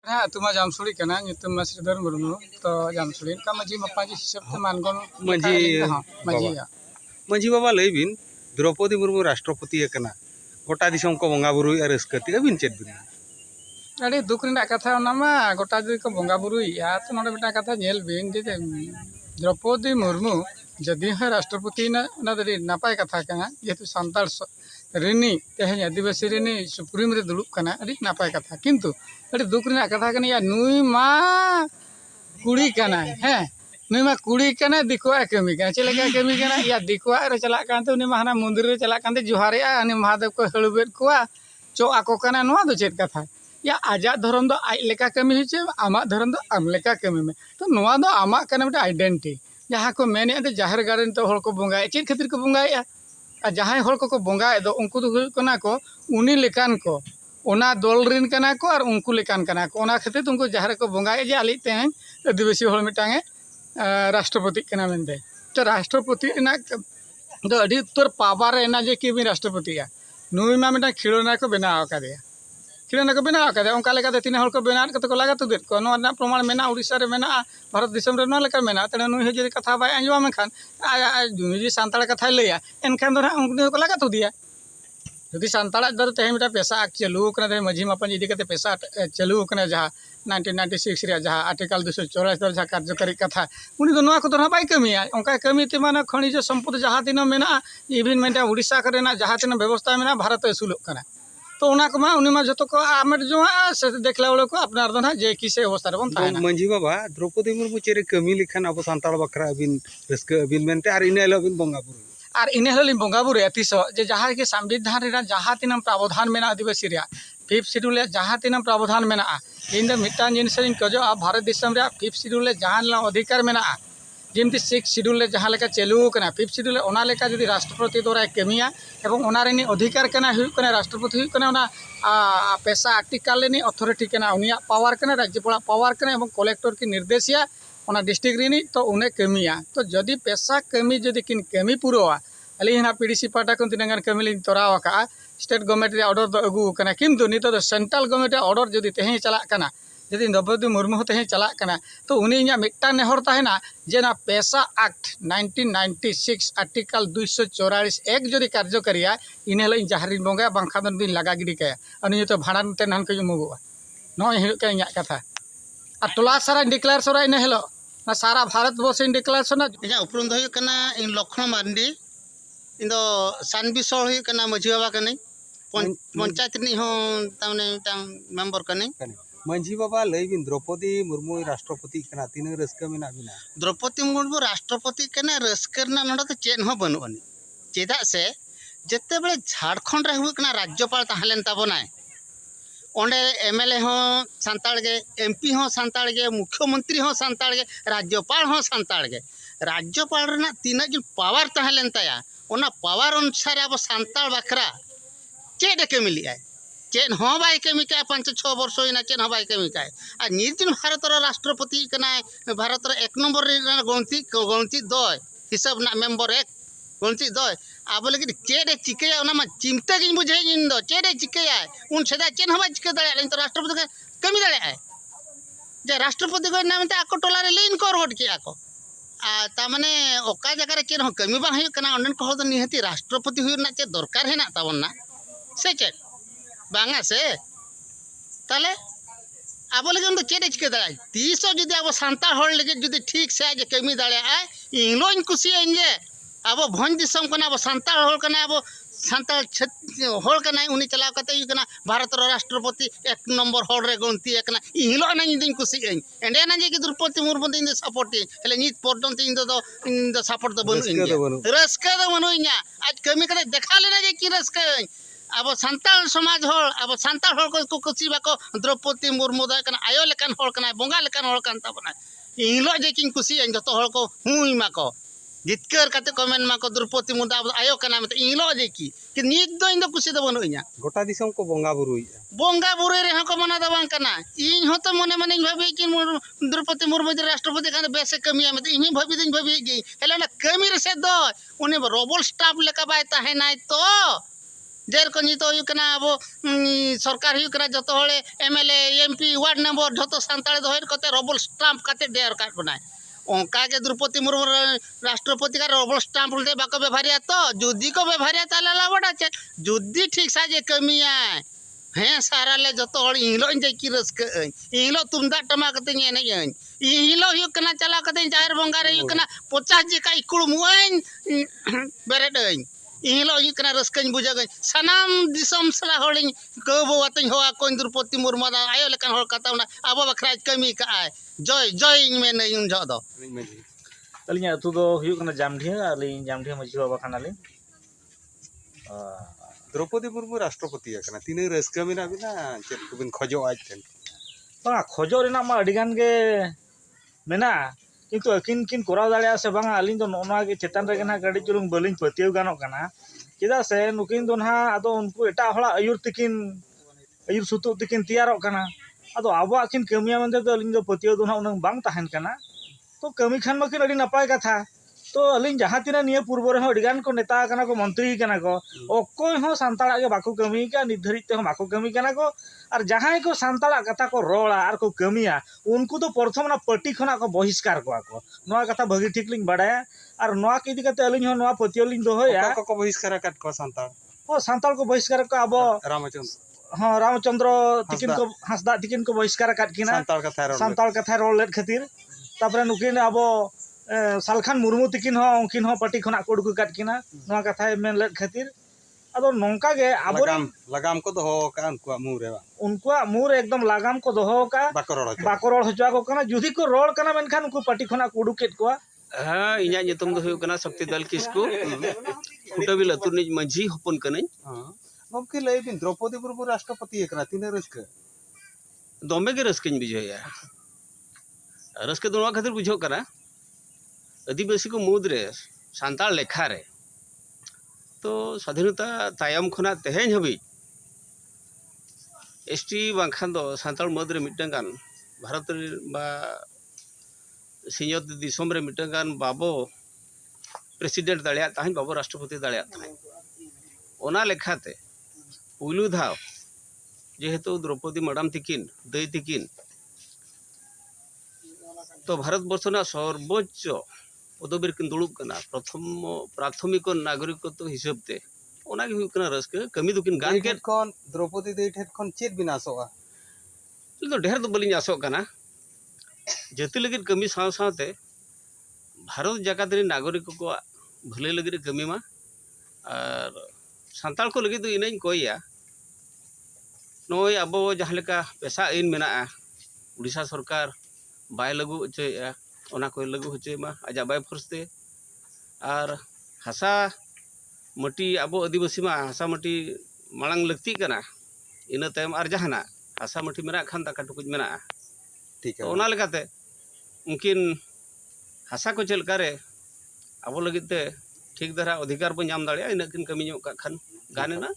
हाँ तुमा जामसुड़ी कना nyutum Mas Ridwan Murmu to जामसुड़ी का मजी मपाजी हिसाब से मानगोन मजी मजी मजी बाबा लैबिन द्रौपदी मुर्मू राष्ट्रपति कना गोटा दिसम को बंगा बुरुई और रस्कती बिन चेत बिन अरे दुख रना कथा मा गोटा दी को बंगा बुरुई तो नोडे बेटा कथा नेल बिन जे द्रौपदी मुर्मू जदि है राष्ट्रपति ना दरी नापाय कथा कना जेतु सांताल रिनी तेहन आदिवासी रिनी सुप्रीम रे दुड़ुब कना अड़ी नापाय कथा किंतु अड़ी दुख रना कथा कना या नुई मा कुड़ी कना है नुई मा कुड़ी कना दिकुआ कमी कना चलेका कमी कना या दिकुआ रे चला कांते उनी माना मंदिर रे चला कांते जुहारे अनि महादेव को हळुबेट कुआ चो आको कना नुआ दो चेत कथा या आजा धर्म दो आई लेका कमी हिचे आमा धर्म दो आम लेका कमी में तो नुआ दो आमा कना बेटा आइडेंटिटी जहाँ को मेने दे जाहिर गार्डन तो हड़ को बंगाए चेत खातिर को बंगाए जहाँ हड़ को बंगाए दो उनको दो हुई कना को उनी लेकान को ओना दल रिन कना को और उनको लेकान कना को ओना खातिर तुमको जहाँ को बंगाए जे आली तें आदिवासी हड़ मिटांगे राष्ट्रपति कना मेनते तो राष्ट्रपति ना दो अड़ी उत्तर पावर एना जे कि राष्ट्रपति नुई मा मिटा खिलोना को बनाव कादेया खिलोना को बनाव कादे उनका लेका तीन हड़ को बनात कते को लगा तुदेत को नो प्रमाण मेना उड़ीसा रे मेना भारत दिसम रे नो लेका मेना तने नुई जे कथा बाय अंजवा मेखान जुनी सांताड़ कथा लैया एनखान दो उनको को लगा तुदिया यदि सांताड़ दर तेहे मिटा पैसा चालू कना दे मझी मापन इदी कते पैसा चालू कना जहाँ 1996 रे जहाँ आर्टिकल 244 दर जहाँ कार्यकारी कथा उनी दो नोआ को दो बाय कमिया उनका कमी ते माने खनिज संपद जहाँ तीन मेना इवन मेटा उड़ीसा करेना जहाँ तीन व्यवस्था मेना भारत असुलोग कना तो उना को मा उनी मा जतो को आमेट जो से देखला वाले को अपनार दो ना जे किसे अवस्था रे बन ताहेना मंजी बाबा द्रौपदी मुर्मू चेरे कमी लिखान अब सांताल बखरा बिन रस्क बिन मेनते और इने लो बिन बंगा बुरु और इन हलिन बंगा बुरु तीस जे जहाँ के संविधान रे जहाँ तीन प्रावधान मेना आदिवासी रे 5th शेड्यूल जहाँ तीन प्रावधान मेना इन द मिटान जिनिस इन कजो भारत दिसम रे 5th शेड्यूल जहाँ अधिकार मेना जेमती 6th शेड्यूल जहाँ लेका चालू कना 5th शेड्यूल ओना लेका जदि राष्ट्रपति द्वारा कमिया एवं ओना रेनी अधिकार कना हुई कना राष्ट्रपति हुई कना ओना पैसा आर्टिकल रेनी अथॉरिटी कना उनिया पावर कना राज्यपाल पावर कना एवं कलेक्टर की निर्देशिया ओना डिस्ट्रिक्ट रेनी तो उन्हें कमिया तो जदि पैसा कमी जदि किन कमी पुरोवा अली ना पीडीसी पार्टी को तीन कमी लिन तोराव का स्टेट गवर्नमेंट रे ऑर्डर दो अगू कना किंतु नित दो सेंट्रल गवर्नमेंट रे ऑर्डर जदि तेहे चला कना जदि द्रौपदी मुर्मू तेहे चला कना तो उनी इना मिट्टा नेहर ताहेना जे ना पैसा एक्ट 1996 आर्टिकल 244 एक जदि कार्यकारिया इन हल जहारिन बंगा बांखा दिन लगा गिडी कया अनि तो भाड़ा ते नहन को मुगुआ नो हिल का इना कथा आ टोला सारा डिक्लेयर सरा इन हल ना सारा भारत वर्ष इन डिक्लेयर सना इना उपरुम दो कना इन लखन मांडी इन दो सानबिसोल हुई कना मझी बाबा कने पंचायत नि हो तामने मेंबर कने मंजी बाबा लैबिन द्रौपदी मुर्मू राष्ट्रपति कना तीन रस्क मेना बिना द्रौपदी मुर्मू राष्ट्रपति कना रस्कर ना नोड तो चेन हो बनु अनि चेदा से जते बेले झारखंड रे हुई कना राज्यपाल ताहलेन ताबनाय ओंडे एमएलए हो सांताड़ गे एमपी हो सांताड़ गे मुख्यमंत्री हो सांताड़ गे राज्यपाल हो सांताड़ गे राज्यपाल रेना तीन जो पावर ताहलेन ताया ओना पावर अनुसार अब सांताड़ बखरा चेड के मिली आए चेन हो बाय कमी का 5-6 वर्ष होना चेन हो बाय कमी का आ निर्दिन भारत राष्ट्रपति कना भारत 1 नंबर गणती 2 हिसाब ना मेंबर 1 गणती 2 अब लगे चेड चिकया ओना मा चिंता गिन बुझे इन दो चेड चिकया उन सेदा चेन हो बाय चिक दले तो राष्ट्रपति कमी दले आए जे राष्ट्रपति को नाम ते आको टोला रे लेन कर वोट किया को आ ता माने ओका जगह रे चेन हो कमी बा हुई कना ओनन को हो निहति राष्ट्रपति हुई ना चे दरकार है ना तावन ना से चेड बांगा से ताले अब लगे उन चेड चिके दाय तीसो जदि अब सांताल हड़ लगे जदि ठीक से आज कमी दाड़े आय इनलोन खुशी जे अब भन दिसम कना अब सांताल हड़ कना अब सांताल हड़ कना उनी चला कते कना भारत राष्ट्रपति 1 नंबर हड़ रे गणती एकना इनलो ना दिन खुशी एंडे ना जे कि द्रौपदी मुर्मू दिन सपोर्ट हेले नित पर्यंत इन दो सपोर्ट दो बनु रस्का दो बनु इना आज कमी करे देखा लेना जे कि रस्का अब सांताल समाज हड़ अब सांताल हड़ को खुशी बाको द्रौपदी मुर्मू दा कना आयो लेकान हड़ कना बंगा लेकान हड़ कान ताबना इनलो जे किन खुशी जतो हड़ को हुई माको जितकर कते कमेंट माको द्रौपदी मुर्मू दा आयो कना मत इनलो जे कि निक दो इन दो खुशी दो बनु इना गोटा दिसम को बंगा बुरुई रे को मना दबां कना इन हो तो मने मने भाबी कि द्रौपदी मुर्मू राष्ट्रपति कान बेसे कमिया मत इन भाबी गे हेला ना कमी रे से दो उनी रोबल स्टाफ लेका बाय ताहे नाय तो जेर को नितो हुई कना अब सरकार हुई कना जतो हळे एमएलए एमपी वार्ड नंबर जतो सांताले दोहर कते रबल स्टाम्प कते डेर काट बनाय ओंका के द्रौपदी मुर्मू राष्ट्रपति का रबल स्टाम्प उलते बाको व्यवहारिया तो जुदी को व्यवहारिया ताला लावडा चे जुदी ठीक साजे कमिया हैं सारा ले जतो हळ इहिलो जे की रस्क इहिलो तुमदा टमा कते ने ने इहिलो हुई कना चला कते जाहिर बंगा रे हुई कना 50 जी का इकुळ मुआइन बेरे दई इहिलो हुई कना रस्कन बुझा गई सनाम दिसम सला हळिन को बोवतन होआ कोन द्रौपदी मुर्मू दा आयो लेकन हळ कतावना आबो बखरा कमी का आय जय जय में नहीं उन जदो अलिंग अतु दो हुयुग कना जामढिया अलिंग जामढिया मजी बाबा खानालिंग द्रौपदी मुर्मू राष्ट्रपति है तीन रस्का में बिना चेक को खजो आज थे बा खजो रेना मा अडिगान गे मेना किंतु अकिन किन कोराव दाड़िया से बांगा अलिंग दो नोना के चेतन रे गना गाड़ी चुलुंग बलिंग पतियो गानो कना चेदा से नुकिन दो ना आदो उनको एटा हला अयुर तिकिन अयुर सुतु तिकिन तैयारो कना आदो आबो आकिन कमिया मंदे दो अलिंग दो पतियो दो ना उनंग बांग ताहन कना तो कमी खान मकिन अडी नपाय कथा तो अलिंग जहाँ तीना निये पूर्व रे अडिगान को नेता कना को मंत्री कना को ओकोय हो सांताला के बाको कमी का निर्धारित ते हो बाको कमी कना को और जहाँ को सांताला कथा को रोड़ा और को कमिया उनको तो प्रथम ना पार्टी खना को बहिष्कार को नोआ कथा भगी ठीक लिंग बाड़ाया और नोआ के इदी कते अलिंग हो नोआ पतियो लिंग दोहोया को बहिष्कार काट को सांताल ओ सांताल को बहिष्कार को अब रामचंद्र हाँ रामचंद्र तिकिन को हंसदा तिकिन को बहिष्कार काट किना सांताल कथा रोल लेट खातिर तापरे नुकिन अब सालखान मुर्मू तिकिन हो उनकिन हो पार्टी खना को उडुक काट किना नोआ कथा मेन लेट खातिर अदो नोंका गे अब लगाम को दोहो का उनकुआ मुर एकदम लगाम को दोहो का बाको रोड हचवा को कना जुदी को रोड कना मेनखान उनको पार्टी खना को उडुकेट को हाँ इन्या नितम दो हुयो कना शक्तिदल किसको खुटबिल अतुरनि माझी हपन कनै गमके लय बिन द्रौपदी मुर्मू राष्ट्रपति एकना तीन रस्का दमे के रस्कन बुझाया रस्के दोनों खातिर बुझो करा आदिवासी को मुद्रे सांताल लेखा रे तो स्वाधीनता तायम खना तेहेन हबी एसटी बांखान दो सांताल मुद्रे मिटंगान भारत बा सिंहत दिसम रे मिटंगान बाबो प्रेसिडेंट दाड़िया ताहन बाबो राष्ट्रपति दाड़िया ताहन ओना लेखाते पुलु धाव जेहेतु द्रौपदी मैडम तिकिन दई तिकिन तो भारत वर्षना सर्वोच्च पदवी किन दुड़ुब कना प्रथम प्राथमिक नागरिक तो हिसाब ते ओना के हुकना रस्क कमी दुकिन गान के कोन द्रौपदी दई ठेट कोन चेत बिनासोआ तो ढेर तो बलिन आसो कना जति लगिन कमी साव सावते भारत जगत रे नागरिक को भले लगिन कमी मा और सांताल को लगिन तो इनाइन कोया नोय अब जहाँ लेका पैसा इन मेना उड़ीसा सरकार बाय लगू होचेया ओना को लगू होचे मा आजा बाय फरसते और हासा मटी अब आदिवासी मा हासा मटी मांग लगती कना इन तायम और जहाना हासा मटी मेना खान दाका टुकुज मेना ठीक है ओना लेकाते उनकिन हासा को चलका रे अब लगिते ठीक धरा अधिकार बो नाम दाड़िया इन किन कमी ᱧᱚᱜ ᱠᱟᱜ ᱠᱷᱟᱱ गाने ना